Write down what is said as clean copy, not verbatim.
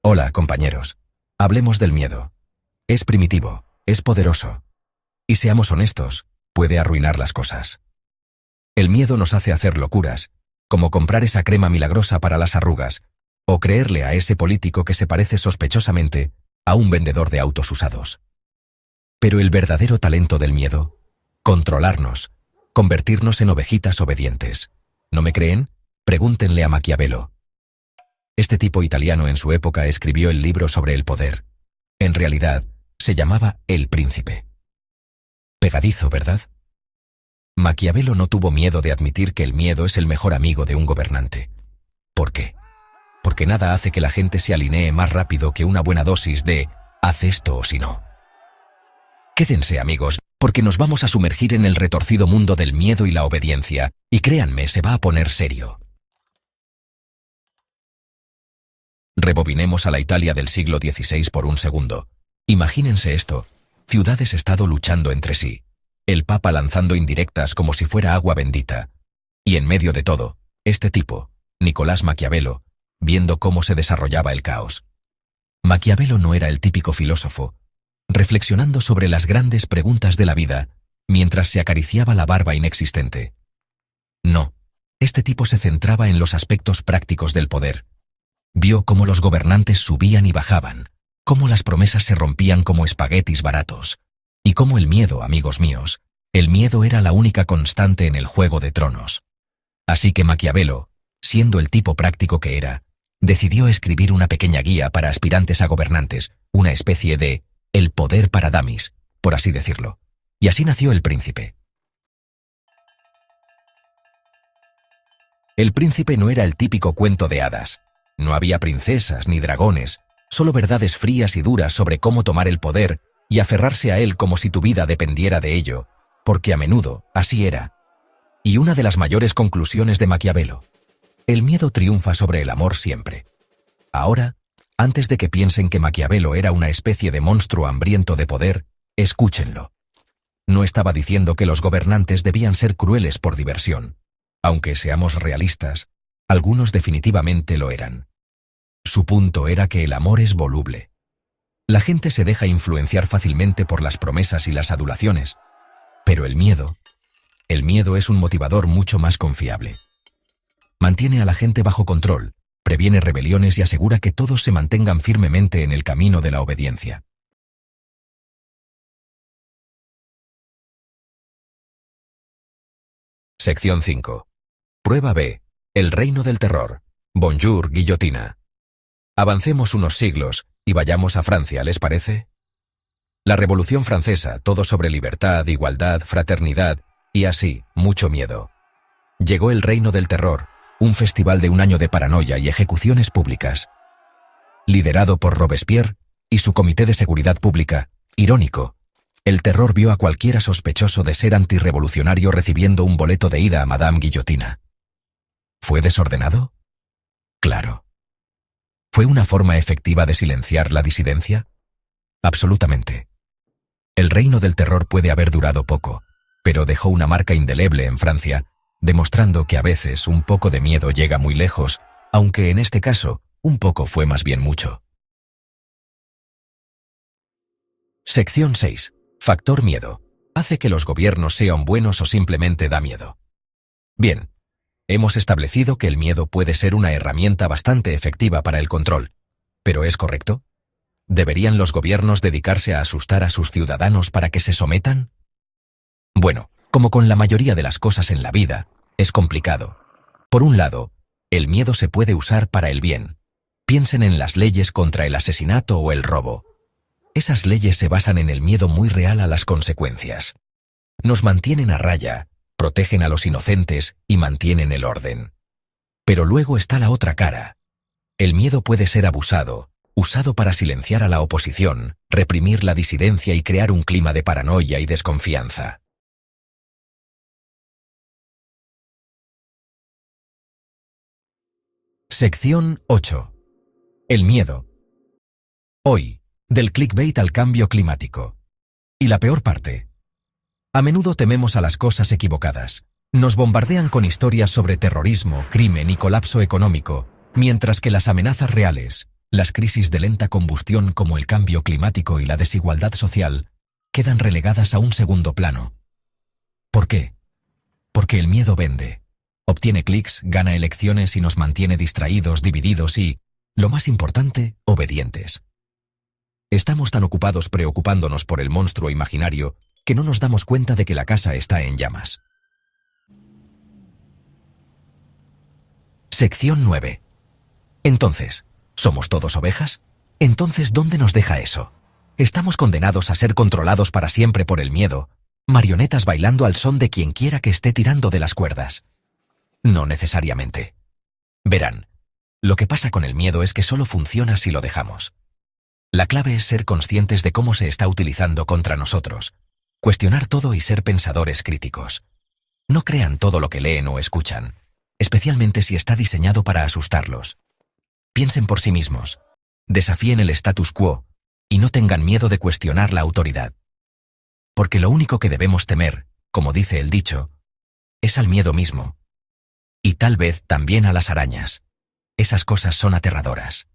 Hola, compañeros. Hablemos del miedo. Es primitivo, es poderoso. Y seamos honestos, puede arruinar las cosas. El miedo nos hace hacer locuras, como comprar esa crema milagrosa para las arrugas, o creerle a ese político que se parece sospechosamente a un vendedor de autos usados. Pero el verdadero talento del miedo, controlarnos, convertirnos en ovejitas obedientes. ¿No me creen? Pregúntenle a Maquiavelo. Este tipo italiano en su época escribió el libro sobre el poder. En realidad, se llamaba El Príncipe. Pegadizo, ¿verdad? Maquiavelo no tuvo miedo de admitir que el miedo es el mejor amigo de un gobernante. ¿Por qué? Porque nada hace que la gente se alinee más rápido que una buena dosis de «haz esto o si no». Quédense, amigos, porque nos vamos a sumergir en el retorcido mundo del miedo y la obediencia, y créanme, se va a poner serio. Rebobinemos a la Italia del siglo XVI por un segundo. Imagínense esto: ciudades-estado luchando entre sí, el Papa lanzando indirectas como si fuera agua bendita, y en medio de todo, este tipo, Nicolás Maquiavelo, viendo cómo se desarrollaba el caos. Maquiavelo no era el típico filósofo, reflexionando sobre las grandes preguntas de la vida, mientras se acariciaba la barba inexistente. No, este tipo se centraba en los aspectos prácticos del poder. Vio cómo los gobernantes subían y bajaban, cómo las promesas se rompían como espaguetis baratos, y cómo el miedo, amigos míos, el miedo era la única constante en el Juego de Tronos. Así que Maquiavelo, siendo el tipo práctico que era, decidió escribir una pequeña guía para aspirantes a gobernantes, una especie de «el poder para damis», por así decirlo. Y así nació El Príncipe. El Príncipe no era el típico cuento de hadas. No había princesas ni dragones, solo verdades frías y duras sobre cómo tomar el poder y aferrarse a él como si tu vida dependiera de ello, porque a menudo así era. Y una de las mayores conclusiones de Maquiavelo: el miedo triunfa sobre el amor siempre. Ahora, antes de que piensen que Maquiavelo era una especie de monstruo hambriento de poder, escúchenlo. No estaba diciendo que los gobernantes debían ser crueles por diversión. Aunque seamos realistas, algunos definitivamente lo eran. Su punto era que el amor es voluble. La gente se deja influenciar fácilmente por las promesas y las adulaciones, pero el miedo es un motivador mucho más confiable. Mantiene a la gente bajo control, previene rebeliones y asegura que todos se mantengan firmemente en el camino de la obediencia. Sección 5. Prueba B. El reino del terror. Bonjour, guillotina. Avancemos unos siglos y vayamos a Francia, ¿les parece? La Revolución Francesa, todo sobre libertad, igualdad, fraternidad y así, mucho miedo. Llegó el reino del terror, un festival de un año de paranoia y ejecuciones públicas. Liderado por Robespierre y su Comité de Seguridad Pública, irónico, el terror vio a cualquiera sospechoso de ser antirrevolucionario recibiendo un boleto de ida a Madame Guillotina. ¿Fue desordenado? Claro. ¿Fue una forma efectiva de silenciar la disidencia? Absolutamente. El reino del terror puede haber durado poco, pero dejó una marca indeleble en Francia, demostrando que a veces un poco de miedo llega muy lejos, aunque en este caso, un poco fue más bien mucho. Sección 6. Factor miedo. ¿Hace que los gobiernos sean buenos o simplemente da miedo? Bien. Hemos establecido que el miedo puede ser una herramienta bastante efectiva para el control. ¿Pero es correcto? ¿Deberían los gobiernos dedicarse a asustar a sus ciudadanos para que se sometan? Bueno, como con la mayoría de las cosas en la vida, es complicado. Por un lado, el miedo se puede usar para el bien. Piensen en las leyes contra el asesinato o el robo. Esas leyes se basan en el miedo muy real a las consecuencias. Nos mantienen a raya, protegen a los inocentes y mantienen el orden. Pero luego está la otra cara. El miedo puede ser abusado, usado para silenciar a la oposición, reprimir la disidencia y crear un clima de paranoia y desconfianza. Sección 8. El miedo. Hoy, del clickbait al cambio climático. Y la peor parte. A menudo tememos a las cosas equivocadas. Nos bombardean con historias sobre terrorismo, crimen y colapso económico, mientras que las amenazas reales, Las crisis de lenta combustión como el cambio climático y la desigualdad social quedan relegadas a un segundo plano. ¿Por qué? Porque el miedo vende, obtiene clics, gana elecciones y nos mantiene distraídos, divididos y, lo más importante, obedientes. Estamos tan ocupados preocupándonos por el monstruo imaginario que no nos damos cuenta de que la casa está en llamas. Sección 9. Entonces, ¿somos todos ovejas? Entonces, ¿dónde nos deja eso? ¿Estamos condenados a ser controlados para siempre por el miedo, marionetas bailando al son de quien quiera que esté tirando de las cuerdas? No necesariamente. Verán, lo que pasa con el miedo es que solo funciona si lo dejamos. La clave es ser conscientes de cómo se está utilizando contra nosotros, cuestionar todo y ser pensadores críticos. No crean todo lo que leen o escuchan, especialmente si está diseñado para asustarlos. Piensen por sí mismos, desafíen el status quo y no tengan miedo de cuestionar la autoridad. Porque lo único que debemos temer, como dice el dicho, es al miedo mismo. Y tal vez también a las arañas. Esas cosas son aterradoras.